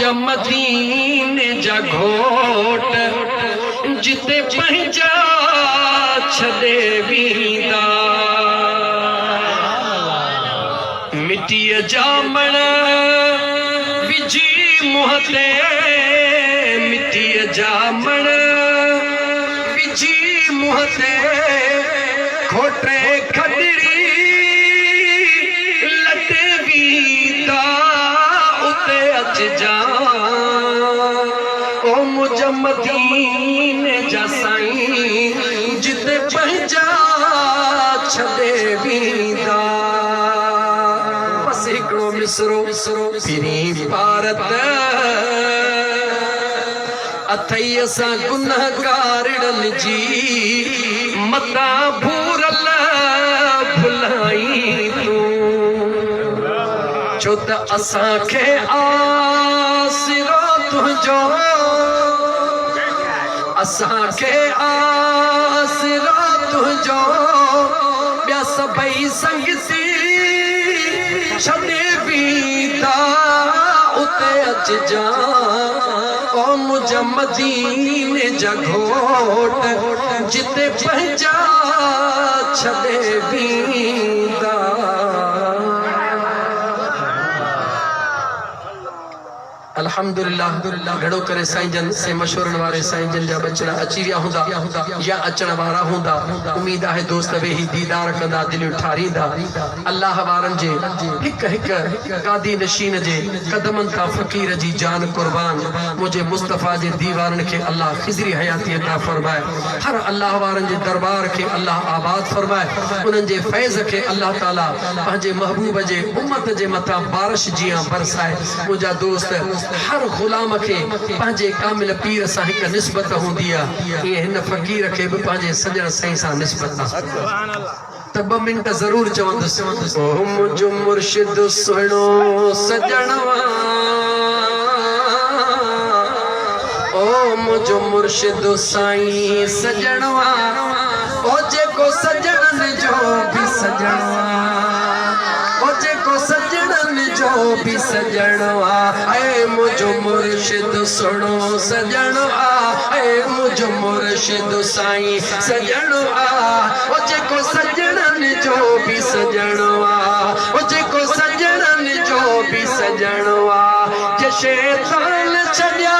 मुझे मदीने जा घोट जिते पंहिंजा छॾे वींदा मिट्टीअ जा मण विझी मुंहं ते मिट्टीअ जा मण विझी मुंहं ते खोटे खॾड़ी लटे वींदा उते अचिजा ओ मुझे मदीने जा साईं जिते पंहिंजा छॾे वींदा बस हिकिड़ो मिसरो फिरी भारत अथई असां गुनहगारनि जी मता भूरल भुलाई तूं छो त असांखे आसिरो तुंहिंजो असांखे आसिरो तुंहिंजो ॿिया सभई संगती छॾे वींदा उते अचिजा ओ मुझे मदीने जा घोट जिते पंहिंजा छॾे वींदा अल्हम्दुलिल्लाह घणो करे साईं जन से मशहूरन वारे साईं जन जा बचड़ा अची विया हुंदा या अचण वारा हुंदा उम्मीद आहे दोस्त वेही दीदार कंदा दिलियूं ठारींदा अल्लाह वारनि जे हिक हिक कादी नशीन जे कदमनि तां फ़कीर जी जान कुर्बान मुझे मुस्तफ़ा जे दीवारनि खे अल्लाह खिज़री हयाती अता फरमाए हर अल्लाह वारनि जे दरबार खे अल्लाह आबाद फरमाए उन्हनि जे फैज़ खे अल्लाह ताला पंहिंजे महबूब जे उम्मत जे मथां बारिश जियां बरसाए मुंहिंजा दोस्त हर गुलाम के पंहिंजे कामिल पीर सां हिक निस्बत हूंदी आहे ईअं हिन फ़कीर खे बि पंहिंजे सॼण साईं सां निस्बत आहे त 2 मिंट ज़रूर चवंदुसि ओ मुंहिंजो मुर्शिद सुहिणो सजणवा ओ मुंहिंजो मुर्शिद साईं सजणवा ओ जेको सजणनि जो बि सजणवा ओ जेको सजणनि जो बि सजणवा ऐ मुझो मुर्शिद सुनो सजणवा ऐ मुझो मुर्शिद साईं सजणवा ओ जेको सजणनि जो बि सजणवा ओ जेको सजणनि जो बि सजणवा जे शैतान छॾिया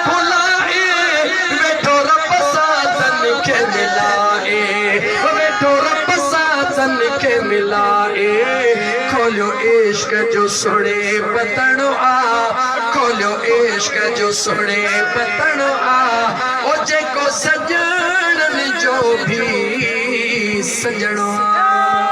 भुलाए वेठो रब सां खे मिलाए वेठो रब सां खे मिलाए खोलियो इश्क जो सुणे बतणो आ खोलियो इश्क जो सुणे बतणो आ ओ जेको सजणनि जो भी सजणो आ।